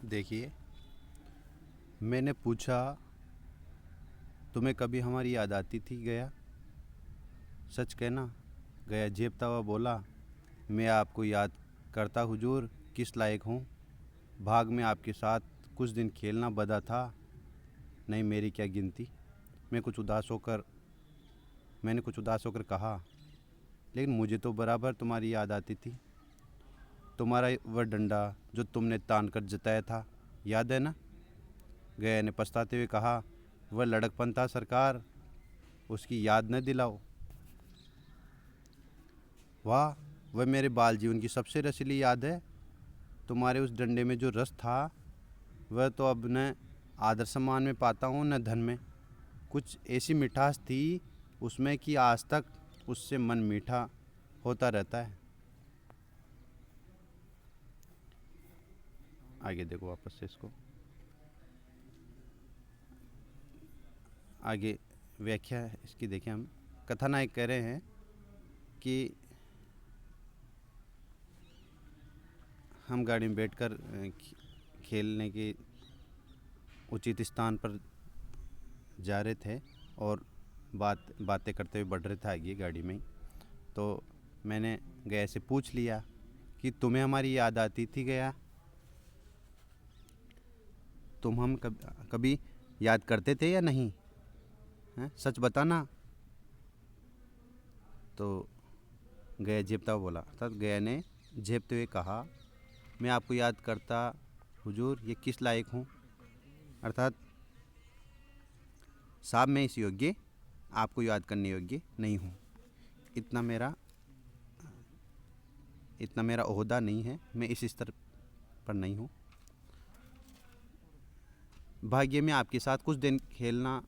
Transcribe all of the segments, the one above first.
देखिए, मैंने पूछा तुम्हें कभी हमारी याद आती थी गया? सच कहना। गया झेपता हुआ बोला, मैं आपको याद करता हुजूर, किस लायक हूँ? भाग में आपके साथ कुछ दिन खेलना बदा था, नहीं मेरी क्या गिनती। मैंने कुछ उदास होकर कहा, लेकिन मुझे तो बराबर तुम्हारी याद आती थी। तुम्हारा वह डंडा जो तुमने तान कर जताया था, याद है ना? गया ने पछताते हुए कहा, वह लड़कपन था सरकार, उसकी याद न दिलाओ। वाह, वह मेरे बाल जीवन की सबसे रसीली याद है। तुम्हारे उस डंडे में जो रस था, वह तो अब न आदर सम्मान में पाता हूँ न धन में। कुछ ऐसी मिठास थी उसमें कि आज तक उससे मन मीठा होता रहता है। आगे देखो वापस से इसको। आगे व्याख्या है इसकी, देखें हम। कथानायक कह रहे हैं कि हम गाड़ी में बैठकर खेलने के उचित स्थान पर जा रहे थे और बातें करते हुए बढ़ रहे थे आगे गाड़ी में ही। तो मैंने गया से पूछ लिया कि तुम्हें हमारी याद आती थी गया? तुम हम कभी याद करते थे या नहीं? हैं, सच बताना। तो गया झेपता हुआ बोला, अर्थात गया ने झेपते हुए कहा, मैं आपको याद करता हुजूर, ये किस लायक हूँ? अर्थात साहब, मैं इस योग्य आपको याद करने योग्य नहीं हूँ। इतना मेरा ओहदा नहीं है, मैं इस स्तर पर नहीं हूँ। भाग्य में आपके साथ कुछ दिन खेलना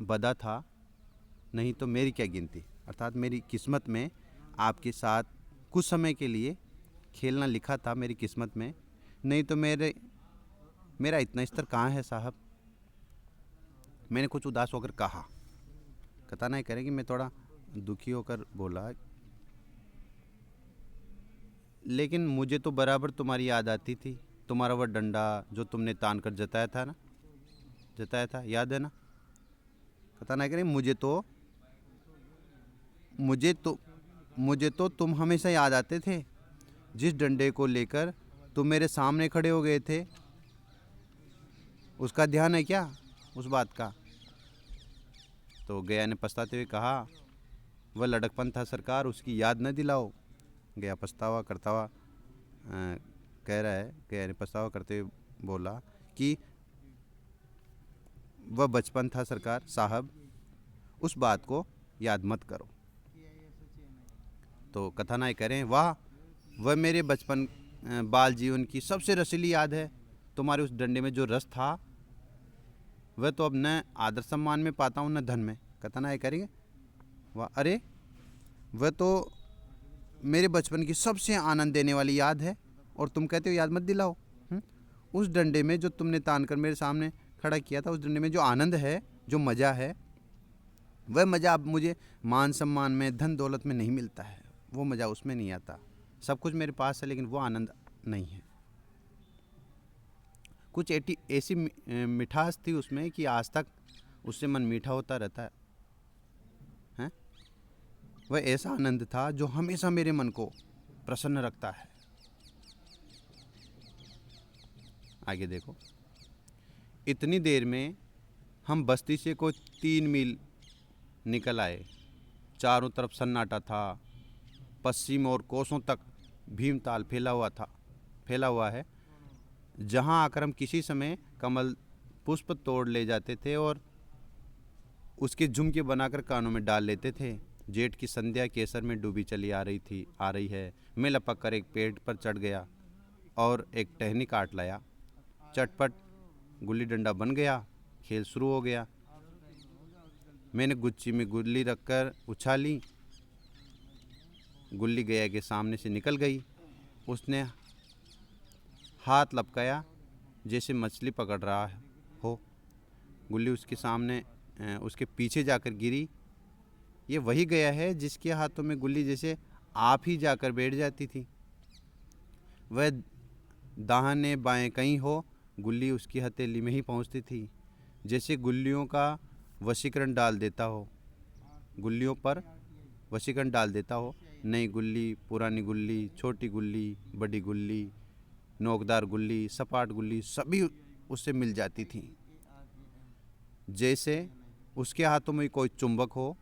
बदा था, नहीं तो मेरी क्या गिनती। अर्थात मेरी किस्मत में आपके साथ कुछ समय के लिए खेलना लिखा था मेरी किस्मत में, नहीं तो मेरा इतना स्तर कहाँ है साहब। मैंने कुछ उदास होकर कहा। कथानायक कह रहे कि मैं थोड़ा दुखी होकर बोला, लेकिन मुझे तो बराबर तुम्हारी याद आती थी। तुम्हारा वह डंडा जो तुमने तान कर जताया था, याद है ना? कथानायक कह रहे मुझे तो तुम हमेशा याद आते थे। जिस डंडे को लेकर तुम मेरे सामने खड़े हो गए थे, उसका ध्यान है क्या उस बात का? तो गया ने पछताते हुए कहा, वह लड़कपन था सरकार, उसकी याद न दिलाओ। गया पछतावा करता हुआ कह रहा है, गया ने पछतावा करते हुए बोला कि वह बचपन था सरकार साहब, उस बात को याद मत करो। तो कथानायक कह रहे हैं, वाह, वह मेरे बचपन बाल जीवन की सबसे रसीली याद है। तुम्हारे उस डंडे में जो रस था, वह तो अब न आदर सम्मान में पाता हूँ न धन में। कथानायक करेंगे, वाह, अरे वह तो मेरे बचपन की सबसे आनंद देने वाली याद है, और तुम कहते हो याद मत दिलाओ। उस डंडे में जो तुमने तान कर मेरे सामने खड़ा किया था, उस डंडे में जो आनंद है, जो मज़ा है, वह मज़ा अब मुझे मान सम्मान में, धन दौलत में नहीं मिलता है। वो मज़ा उसमें नहीं आता। सब कुछ मेरे पास है, लेकिन वो आनंद नहीं है। कुछ ऐसी मिठास थी उसमें कि आज तक उससे मन मीठा होता रहता है। वह ऐसा आनंद था जो हमेशा मेरे मन को प्रसन्न रखता है। आगे देखो। इतनी देर में हम बस्ती से कोई 3 मील निकल आए। चारों तरफ सन्नाटा था। पश्चिम और कोसों तक भीमताल फैला हुआ है, जहां आकर हम किसी समय कमल पुष्प तोड़ ले जाते थे और उसके झुमके बनाकर कानों में डाल लेते थे। जेठ की संध्या केसर में डूबी चली आ रही है। मैं लपक कर एक पेड़ पर चढ़ गया और एक टहनी काट लाया। चटपट गुल्ली डंडा बन गया। खेल शुरू हो गया। मैंने गुच्ची में गुल्ली रखकर उछाली। गुल्ली गया के सामने से निकल गई। उसने हाथ लपकाया जैसे मछली पकड़ रहा हो। गुल्ली उसके सामने उसके पीछे जाकर गिरी। ये वही गया है जिसके हाथों में गुल्ली जैसे आप ही जाकर बैठ जाती थी। वह दाहिने बाएं कहीं हो, गुल्ली उसकी हथेली में ही पहुंचती थी। जैसे गुल्लियों का वशीकरण डाल देता हो, गुल्लियों पर वशीकरण डाल देता हो। नई गुल्ली, पुरानी गुल्ली, छोटी गुल्ली, बड़ी गुल्ली, नोकदार गुल्ली, सपाट गुल्ली सभी उससे मिल जाती थी। जैसे उसके हाथों में कोई चुंबक हो,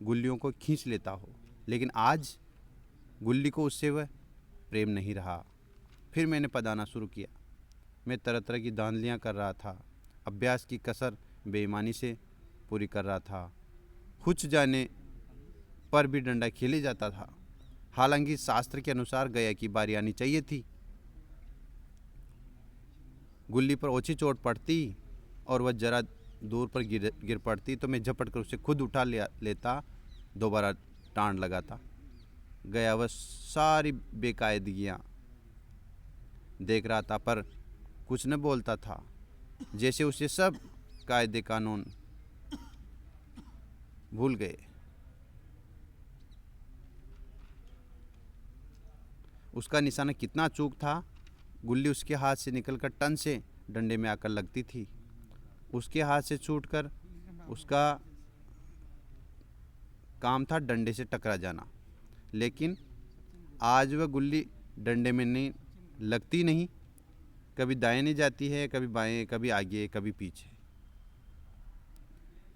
गुल्लियों को खींच लेता हो। लेकिन आज गुल्ली को उससे वह प्रेम नहीं रहा। फिर मैंने पदाना शुरू किया। मैं तरह तरह की धांधलियाँ कर रहा था। अभ्यास की कसर बेईमानी से पूरी कर रहा था। खुच जाने पर भी डंडा खेले जाता था। हालांकि शास्त्र के अनुसार गया की बारी आनी चाहिए थी। गुल्ली पर ओछी चोट पड़ती और वह जरा दूर पर गिर पड़ती तो मैं झपट कर उसे खुद उठा लेता, दोबारा टाँड लगाता। गया वह सारी बेकायदगियाँ देख रहा था पर कुछ न बोलता था, जैसे उसे सब कायदे कानून भूल गए। उसका निशाना कितना चूक था। गुल्ली उसके हाथ से निकलकर टन से डंडे में आकर लगती थी। उसके हाथ से छूटकर उसका काम था डंडे से टकरा जाना। लेकिन आज वह गुल्ली डंडे में नहीं लगती नहीं, कभी दाएं जाती है, कभी बाएं, कभी आगे, कभी पीछे।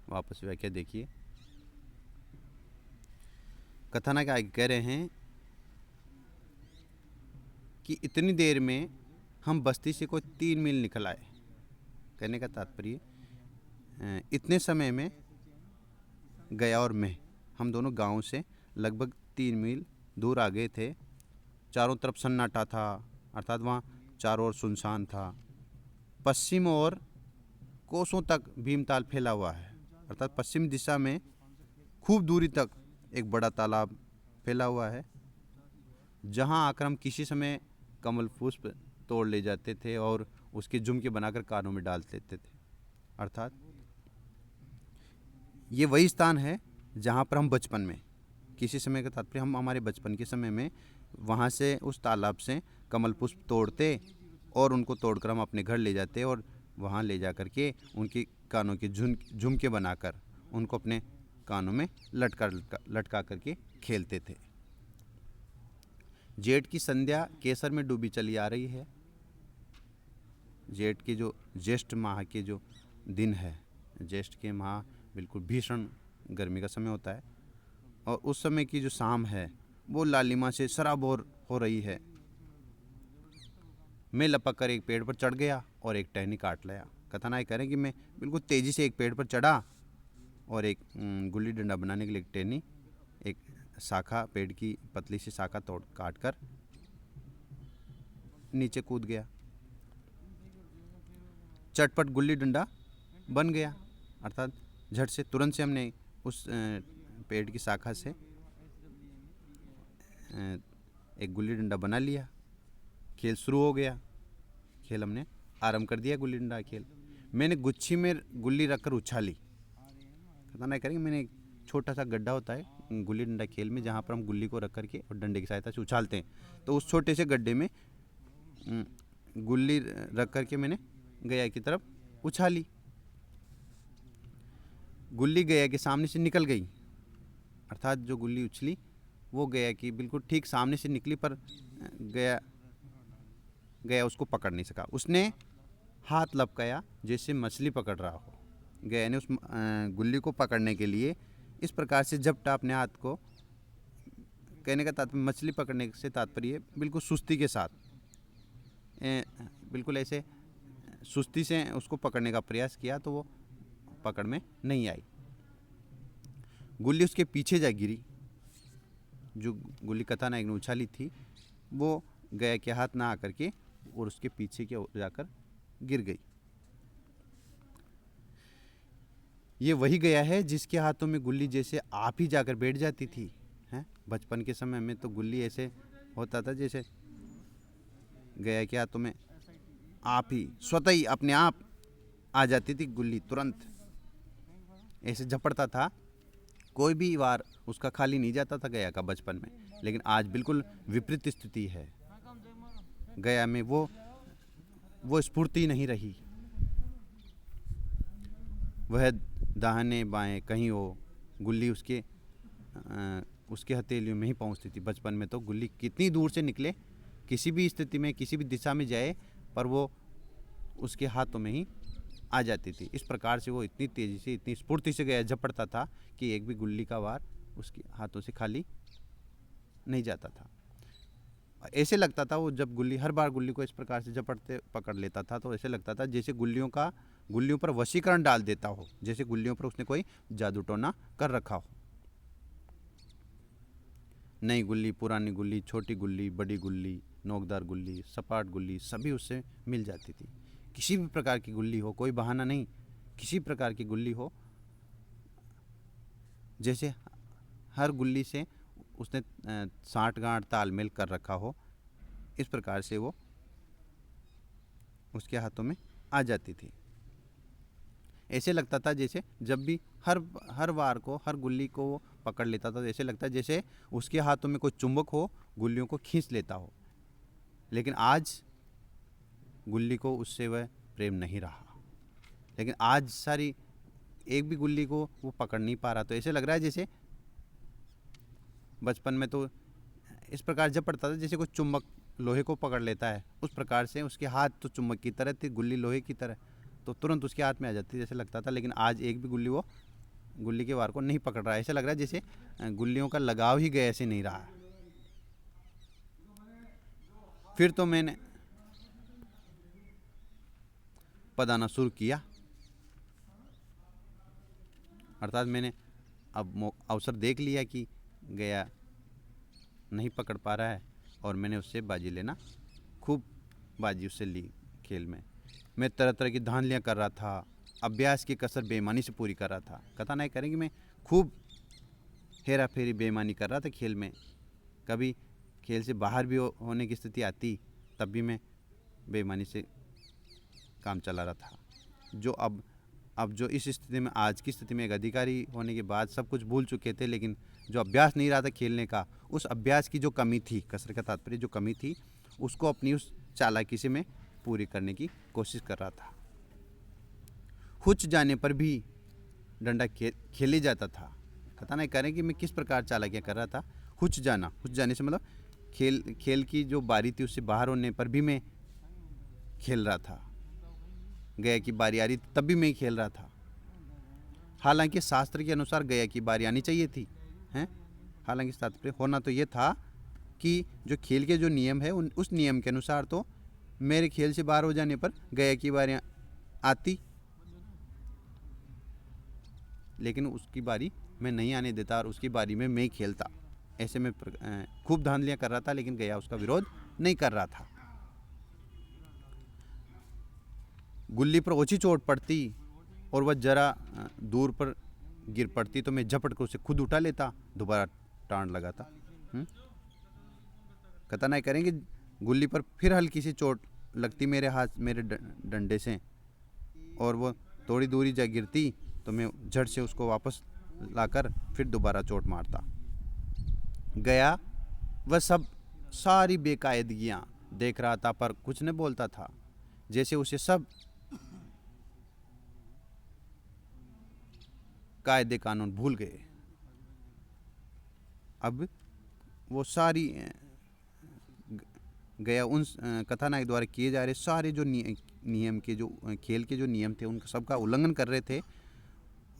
वापस व्याख्या देखिए। कथानक आगे कह रहे हैं कि इतनी देर में हम बस्ती से कोई 3 मील निकल आए। कहने का तात्पर्य इतने समय में गया और मैं, हम दोनों गांव से लगभग 3 मील दूर आ गए थे। चारों तरफ सन्नाटा था, अर्थात वहाँ चारों ओर सुनसान था। पश्चिम और कोसों तक भीमताल फैला हुआ है, अर्थात पश्चिम दिशा में खूब दूरी तक एक बड़ा तालाब फैला हुआ है, जहाँ आकर हम किसी समय कमल पुष्प तोड़ ले जाते थे और उसके झुमके बनाकर कानों में डाल लेते थे। अर्थात ये वही स्थान है जहाँ पर हम बचपन में, किसी समय का तात्पर्य हम हमारे बचपन के समय में वहाँ से उस तालाब से कमल पुष्प तोड़ते और उनको तोड़कर हम अपने घर ले जाते और वहाँ ले जा कर के उनकी कानों के झुमके बनाकर उनको अपने कानों में लटका करके खेलते थे। जेठ की संध्या केसर में डूबी चली आ रही है। जेठ के जो ज्येष्ठ माह के जो दिन है, ज्येष्ठ के माह बिल्कुल भीषण गर्मी का समय होता है और उस समय की जो शाम है वो लालिमा से सराबोर हो रही है। मैं लपक कर एक पेड़ पर चढ़ गया और एक टहनी काट लिया। कथानायक करें कि मैं बिल्कुल तेज़ी से एक पेड़ पर चढ़ा और एक गुल्ली डंडा बनाने के लिए एक टहनी, एक शाखा, पेड़ की पतली सी शाखा तोड़ काट कर नीचे कूद गया। चटपट गुल्ली डंडा बन गया, अर्थात झट से तुरंत से हमने उस पेड़ की शाखा से एक गुल्ली डंडा बना लिया। खेल शुरू हो गया। खेल हमने आरंभ कर दिया, गुल्ली डंडा खेल। मैंने गुच्छी में गुल्ली रखकर उछाली। खतरनाक करेंगे, मैंने एक छोटा सा गड्ढा होता है गुल्ली डंडा खेल में, जहाँ पर हम गुल्ली को रख करके और डंडे की सहायता से उछालते हैं। तो उस छोटे से गड्ढे में गुल्ली रख करके मैंने गया की तरफ उछाली। गुल्ली गया के सामने से निकल गई, अर्थात जो गुल्ली उछली वो गया की बिल्कुल ठीक सामने से निकली, पर गया उसको पकड़ नहीं सका। उसने हाथ लपकाया जैसे मछली पकड़ रहा हो। गया ने उस गुल्ली को पकड़ने के लिए इस प्रकार से झपटा अपने हाथ को। कहने का तात्पर्य, मछली पकड़ने से तात्पर्य बिल्कुल सुस्ती के साथ, बिल्कुल ऐसे सुस्ती से उसको पकड़ने का प्रयास किया तो वो पकड़ में नहीं आई। गुल्ली उसके पीछे जा गिरी। जो गुल्ली कथानायक ने उछाली थी वो गया के हाथ ना आकर के और उसके पीछे के जाकर गिर गई। ये वही गया है जिसके हाथों में गुल्ली जैसे आप ही जाकर बैठ जाती थी। हैं, बचपन के समय में तो गुल्ली ऐसे होता था जैसे गया के हाथों में आप ही स्वतः ही अपने आप आ जाती थी गुल्ली, तुरंत ऐसे झपड़ता था। कोई भी वार उसका खाली नहीं जाता था गया का बचपन में। लेकिन आज बिल्कुल विपरीत स्थिति है। गया में वो स्फूर्ति नहीं रही। वह दाहिने बाएं कहीं हो, गुल्ली उसके हथेलियों में ही पहुंचती थी। बचपन में तो गुल्ली कितनी दूर से निकले, किसी भी स्थिति में किसी भी दिशा में जाए, पर वो उसके हाथों में ही आ जाती थी। इस प्रकार से वो इतनी तेज़ी से, इतनी स्फूर्ति से गया झपटता था कि एक भी गुल्ली का वार उसके हाथों से खाली नहीं जाता था। ऐसे लगता था वो जब हर बार गुल्ली को इस प्रकार से झपटते पकड़ लेता था तो ऐसे लगता था जैसे गुल्लियों पर वशीकरण डाल देता हो, जैसे गुल्लियों पर उसने कोई जादू टोना कर रखा हो। नई गुल्ली, पुरानी गुल्ली, छोटी गुल्ली, बड़ी गुल्ली, नोकदार गुल्ली, सपाट गुल्ली, सभी उससे मिल जाती थी। किसी भी प्रकार की गुल्ली हो, कोई बहाना नहीं, किसी प्रकार की गुल्ली हो, जैसे हर गुल्ली से उसने साठगांठ तालमेल कर रखा हो, इस प्रकार से वो उसके हाथों में आ जाती थी। ऐसे लगता था जैसे जब भी हर वार को, हर गुल्ली को वो पकड़ लेता था, ऐसे लगता जैसे उसके हाथों में कोई चुंबक हो, गुल्लियों को खींच लेता हो। लेकिन आज गुल्ली को उससे वह प्रेम नहीं रहा। लेकिन आज एक भी गुल्ली को वो पकड़ नहीं पा रहा। तो ऐसे लग रहा है जैसे बचपन में तो इस प्रकार जब पड़ता था जैसे कोई चुंबक लोहे को पकड़ लेता है, उस प्रकार से उसके हाथ तो चुंबक की तरह थे, गुल्ली लोहे की तरह, तो तुरंत उसके हाथ में आ जाती जैसे लगता था। लेकिन आज एक भी गुल्ली के वार को नहीं पकड़ रहा है। ऐसा लग रहा है जैसे गुल्लियों का लगाव ही गए ऐसे नहीं रहा। फिर तो मैंने पदाना शुरू किया, अर्थात मैंने अब अवसर देख लिया कि गया नहीं पकड़ पा रहा है और मैंने उससे बाजी लेना, खूब बाजी उससे ली। खेल में मैं तरह तरह की धांधलियाँ कर रहा था, अभ्यास की कसर बेईमानी से पूरी कर रहा था। कथा नहीं करेंगे, मैं खूब हेरा फेरी बेईमानी कर रहा था खेल में। कभी खेल से बाहर भी होने की स्थिति आती तब भी मैं बेईमानी से काम चला रहा था। जो अब जो इस स्थिति में, आज की स्थिति में, एक अधिकारी होने के बाद सब कुछ भूल चुके थे, लेकिन जो अभ्यास नहीं रहा था खेलने का, उस अभ्यास की जो कमी थी, कसर का तात्पर्य जो कमी थी, उसको अपनी उस चालाकी से मैं पूरी करने की कोशिश कर रहा था। हुच जाने पर भी डंडा खेले जाता था। कथा नहीं करें कि मैं किस प्रकार चालाकियाँ कर रहा था। हुच जाने से मतलब खेल की जो बारी थी उससे बाहर होने पर भी मैं खेल रहा था। गया की बारी आ रही तब भी मैं खेल रहा था। हालांकि शास्त्र के अनुसार गया की बारी आनी चाहिए थी, हैं। हालांकि तात्पर्य होना तो ये था कि जो खेल के जो नियम है उस नियम के अनुसार तो मेरे खेल से बाहर हो जाने पर गया की बारी आती, लेकिन उसकी बारी मैं नहीं आने देता और उसकी बारी में मैं खेलता। ऐसे में खूब धांधलियाँ कर रहा था, लेकिन गया उसका विरोध नहीं कर रहा था। गुल्ली पर ओछी चोट पड़ती और वह जरा दूर पर गिर पड़ती तो मैं झपट कर उसे खुद उठा लेता, दोबारा टांड लगाता। कथा नहीं करेंगे, गुल्ली पर फिर हल्की सी चोट लगती मेरे डंडे से, और वो थोड़ी दूरी जा गिरती तो मैं झट से उसको वापस लाकर फिर दोबारा चोट मारता। गया वह सारी बेकायदगियाँ देख रहा था पर कुछ नहीं बोलता था, जैसे उसे सब कायदे कानून भूल गए। अब वो सारी गया उन कथानायक द्वारा किए जा रहे सारे जो नियम के, जो खेल के जो नियम थे, उनका सबका उल्लंघन कर रहे थे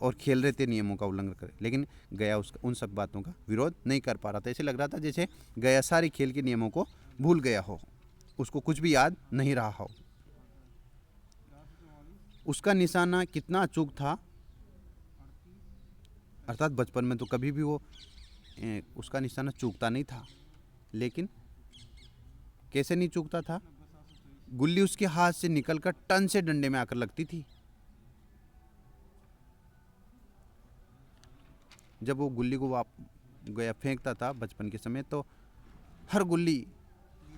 और खेल रहे थे, नियमों का उल्लंघन कर, लेकिन गया उन सब बातों का विरोध नहीं कर पा रहा था। ऐसे लग रहा था जैसे गया सारे खेल के नियमों को भूल गया हो, उसको कुछ भी याद नहीं रहा हो। उसका निशाना कितना अचूक था, अर्थात बचपन में तो कभी भी वो उसका निशाना चूकता नहीं था। लेकिन कैसे नहीं चूकता था? गुल्ली उसके हाथ से निकलकर टन से डंडे में आकर लगती थी। जब वो गुल्ली को गया फेंकता था बचपन के समय, तो हर गुल्ली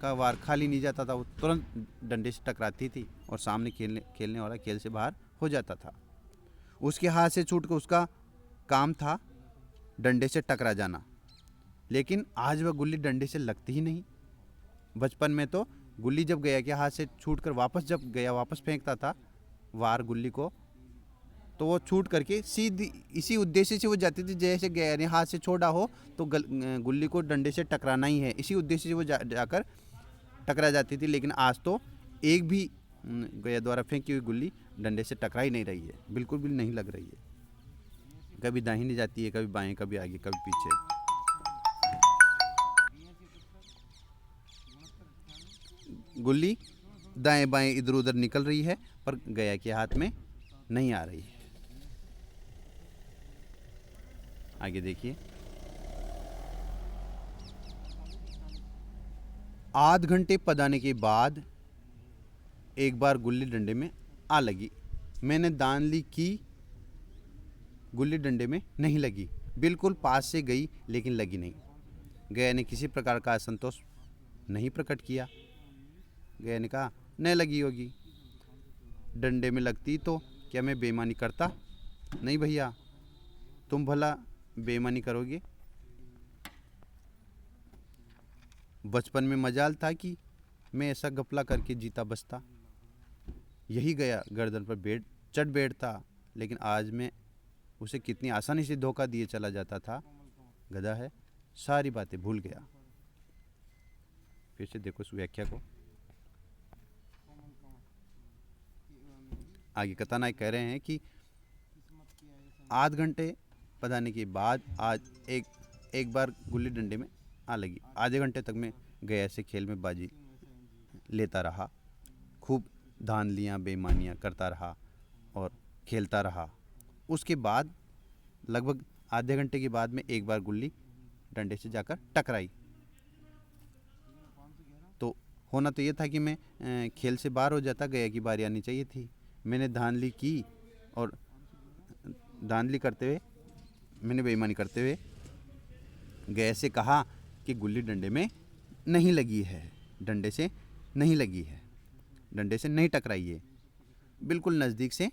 का वार खाली नहीं जाता था, वो तुरंत डंडे से टकराती थी और सामने खेलने वाला खेल से बाहर हो जाता था। उसके हाथ से छूट कर उसका काम था डंडे से टकरा जाना, लेकिन आज वह गुल्ली डंडे से लगती ही नहीं। बचपन में तो गुल्ली जब गया के हाथ से छूट कर वापस जब गया वापस फेंकता था वार गुल्ली को, तो वो छूट करके सीधी इसी उद्देश्य से वो जाती थी, जैसे गया ने हाथ से छोड़ा हो तो गुल्ली को डंडे से टकराना ही है, इसी उद्देश्य से वो जाकर टकरा जाती थी। लेकिन आज तो एक भी गया द्वारा फेंकी हुई गुल्ली डंडे से टकरा ही नहीं रही है, बिल्कुल भी नहीं लग रही है। कभी दाहिनी जाती है, कभी बाएं, कभी आगे, कभी पीछे। गुल्ली दाएं बाएं इधर उधर निकल रही है पर गया के हाथ में नहीं आ रही है। आगे देखिए, आध घंटे पदाने के बाद एक बार गुल्ली डंडे में आ लगी। मैंने दान ली की, गुल्ली डंडे में नहीं लगी, बिल्कुल पास से गई लेकिन लगी नहीं। गया ने किसी प्रकार का असंतोष नहीं प्रकट किया। गया ने कहा नहीं लगी होगी, डंडे में लगती तो क्या मैं बेईमानी करता? नहीं भैया, तुम भला बेईमानी करोगे? बचपन में मजाल था कि मैं ऐसा घपला करके जीता बचता, यही गया गर्दन पर चढ़ बैठता, लेकिन आज मैं उसे कितनी आसानी से धोखा दिए चला जाता था। गधा है, सारी बातें भूल गया। फिर से देखो इस व्याख्या को। आगे कथानायक कह रहे हैं कि आध घंटे पधाने के बाद आज एक बार गुल्ली डंडे में आ लगी। आधे घंटे तक मैं गया से खेल में बाजी लेता रहा, खूब धांधलियाँ बेईमानियाँ करता रहा और खेलता रहा। उसके बाद लगभग आधे घंटे के बाद में एक बार गुल्ली डंडे से जाकर टकराई। तो होना तो ये था कि मैं खेल से बाहर हो जाता, गया की बारी आनी चाहिए थी। मैंने धांधली की और धांधली करते हुए, मैंने बेईमानी करते हुए गया से कहा कि गुल्ली डंडे में नहीं लगी है, डंडे से नहीं लगी है, डंडे से नहीं टकराई है, बिल्कुल नज़दीक से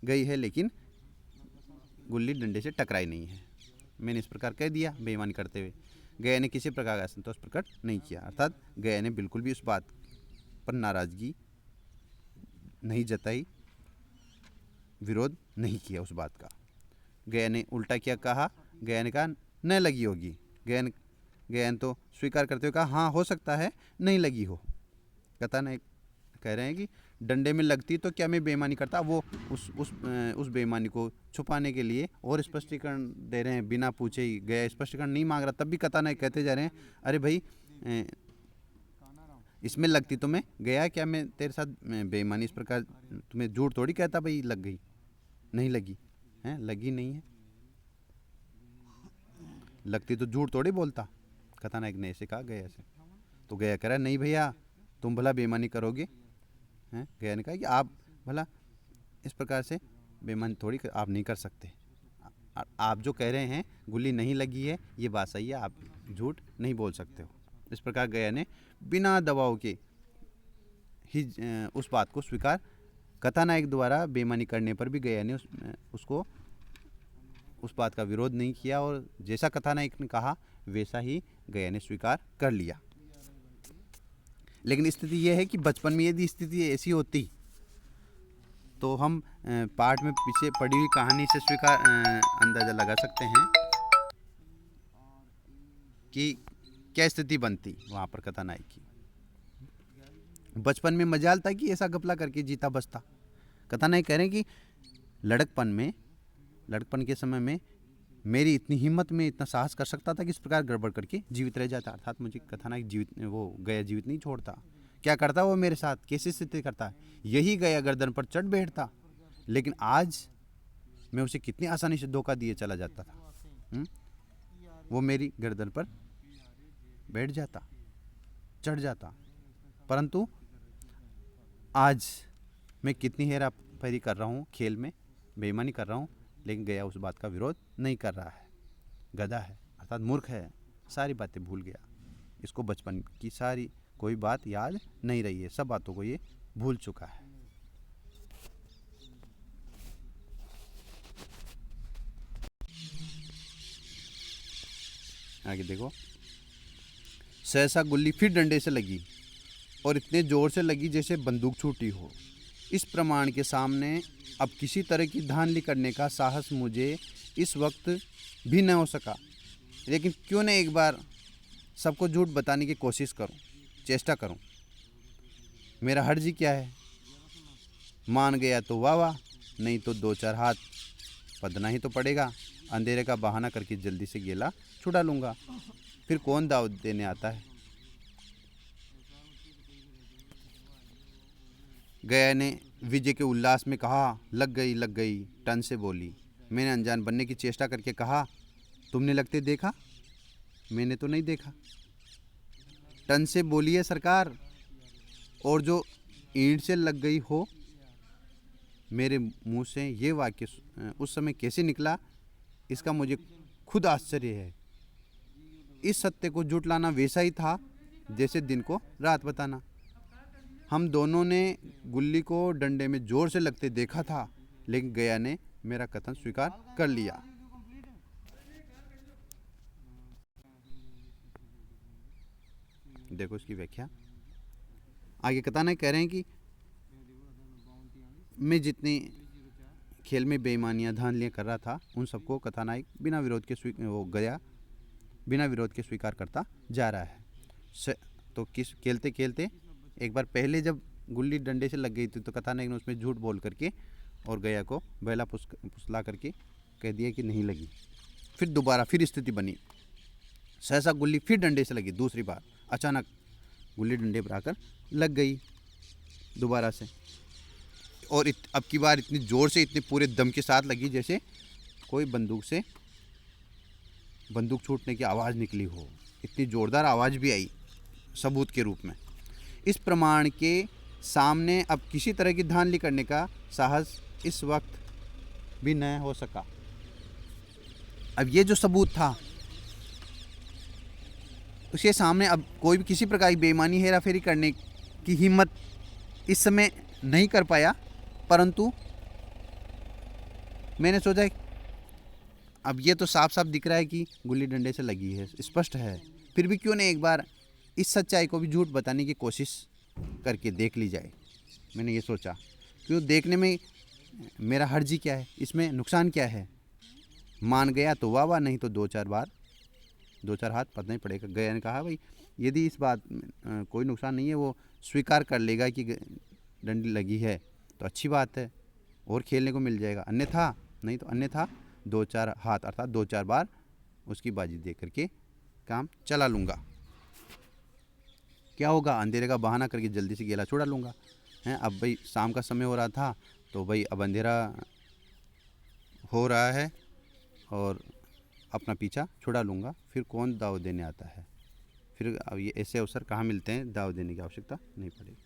गई है लेकिन गुल्ली डंडे से टकराई नहीं है। मैंने इस प्रकार कह दिया बेईमानी करते हुए। गया ने किसी प्रकार का असंतोष प्रकट नहीं किया, अर्थात गया ने बिल्कुल भी उस बात पर नाराज़गी नहीं जताई, विरोध नहीं किया उस बात का। गया ने उल्टा क्या कहा? गया ने कहा न लगी होगी। गया ने तो स्वीकार करते हुए कहा हाँ हो सकता है नहीं लगी हो। कथानायक कह रहे हैं कि डंडे में लगती तो क्या मैं बेईमानी करता? वो उस बेईमानी को छुपाने के लिए और स्पष्टीकरण दे रहे हैं, बिना पूछे ही। गया स्पष्टीकरण नहीं मांग रहा, तब भी कथानायक कहते जा रहे हैं अरे भाई इसमें लगती तो मैं गया, क्या मैं तेरे साथ बेईमानी इस प्रकार तुम्हें झूठ थोड़ी कहता भाई लग गई, नहीं लगी है, लगी नहीं है, लगती तो झूठ थोड़ी बोलता। कथानायक ने ऐसे कहा गया से। तो गया कह रहा नहीं भैया तुम भला बेईमानी करोगे हैं? गया ने कहा कि आप भला इस प्रकार से बेईमानी थोड़ी आप नहीं कर सकते, आप जो कह रहे हैं गुल्ली नहीं लगी है ये बात सही है, आप झूठ नहीं बोल सकते हो। इस प्रकार गया ने बिना दबाव के ही उस बात को स्वीकार, कथानायक द्वारा बेईमानी करने पर भी गया ने उसको उस बात का विरोध नहीं किया और जैसा कथानायक ने कहा वैसा ही गया ने स्वीकार कर लिया। लेकिन स्थिति यह है कि बचपन में यदि स्थिति ऐसी होती तो हम पाठ में पीछे पड़ी हुई कहानी से स्वीकार अंदाज़ा लगा सकते हैं कि क्या स्थिति बनती वहाँ पर कथानायक की। बचपन में मजाल था कि ऐसा घपला करके जीता बचता। कथानायक कह रहे हैं कि लड़कपन के समय में मेरी इतनी हिम्मत में इतना साहस कर सकता था कि इस प्रकार गड़बड़ करके जीवित रह जाता। अर्थात मुझे कथानायक जीवित नहीं छोड़ता। क्या करता वो मेरे साथ, कैसी स्थिति करता है, यही गया गर्दन पर चढ़ बैठता, लेकिन आज मैं उसे कितनी आसानी से धोखा दिए चला जाता था। वो मेरी गर्दन पर बैठ जाता, चढ़ जाता, परंतु आज मैं कितनी हेरा फेरी कर रहा हूँ, खेल में बेईमानी कर रहा हूँ, लेकिन गया उस बात का विरोध नहीं कर रहा है। गधा है अर्थात मूर्ख है, सारी बातें भूल गया। इसको बचपन की सारी कोई बात याद नहीं रही है, सब बातों को ये भूल चुका है। आगे देखो, सहसा गुल्ली फिर डंडे से लगी और इतने जोर से लगी जैसे बंदूक छूटी हो। इस प्रमाण के सामने अब किसी तरह की धांधली करने का साहस मुझे इस वक्त भी न हो सका। लेकिन क्यों न एक बार सबको झूठ बताने की कोशिश करूं, चेष्टा करूं। मेरा हर्ज ही क्या है? मान गया तो वाह वाह, नहीं तो दो चार हाथ पदना ही तो पड़ेगा। अंधेरे का बहाना करके जल्दी से गेला छुड़ा लूँगा, फिर कौन दावत देने आता है। गया ने विजय के उल्लास में कहा, लग गई। टन से बोली। मैंने अनजान बनने की चेष्टा करके कहा, तुमने लगते देखा? मैंने तो नहीं देखा। टन से बोली है सरकार, और जो ईंट से लग गई हो। मेरे मुंह से ये वाक्य उस समय कैसे निकला, इसका मुझे खुद आश्चर्य है। इस सत्य को झुठलाना वैसा ही था जैसे दिन को रात बताना। हम दोनों ने गुल्ली को डंडे में जोर से लगते देखा था, लेकिन गया ने मेरा कथन स्वीकार कर लिया। देखो इसकी व्याख्या आगे कथानक कह रहे हैं कि मैं जितनी खेल में बेईमानियां धांधलियां कर रहा था, उन सबको कथानायक बिना विरोध के बिना विरोध के स्वीकार करता जा रहा है। तो खेलते खेलते एक बार पहले जब गुल्ली डंडे से लग गई थी तो कथानायक ने उसमें झूठ बोल करके और गया को बहला फुसला करके कह दिया कि नहीं लगी। फिर दोबारा फिर स्थिति बनी। सहसा गुल्ली फिर डंडे से लगी। दूसरी बार अचानक गुल्ली डंडे पर आकर लग गई दोबारा से, और अब की बार इतनी ज़ोर से, इतने पूरे दम के साथ लगी जैसे कोई बंदूक छूटने की आवाज़ निकली हो। इतनी ज़ोरदार आवाज़ भी आई सबूत के रूप में। इस प्रमाण के सामने अब किसी तरह की धांधली करने का साहस इस वक्त भी न हो सका। अब ये जो सबूत था, उसके सामने अब कोई भी किसी प्रकार की बेईमानी, हेराफेरी करने की हिम्मत इस समय नहीं कर पाया। परंतु मैंने सोचा अब ये तो साफ साफ दिख रहा है कि गुल्ली डंडे से लगी है, स्पष्ट है। फिर भी क्यों नहीं एक बार इस सच्चाई को भी झूठ बताने की कोशिश करके देख ली जाए। मैंने ये सोचा, क्यों देखने में मेरा हर्जी क्या है, इसमें नुकसान क्या है। मान गया तो वाह वाह, नहीं तो दो चार हाथ पड़ना ही पड़ेगा। गया ने कहा, भाई यदि इस बात में कोई नुकसान नहीं है, वो स्वीकार कर लेगा कि डंडी लगी है तो अच्छी बात है और खेलने को मिल जाएगा। अन्यथा दो चार हाथ अर्थात दो चार बार उसकी बाजी दे करके काम चला लूँगा। क्या होगा, अंधेरे का बहाना करके जल्दी से गेला छुड़ा लूँगा। हैं, अब भाई शाम का समय हो रहा था, तो भाई अब अंधेरा हो रहा है और अपना पीछा छुड़ा लूँगा, फिर कौन दाव देने आता है। फिर अब ये ऐसे अवसर कहाँ मिलते हैं, दाव देने की आवश्यकता नहीं पड़ेगी।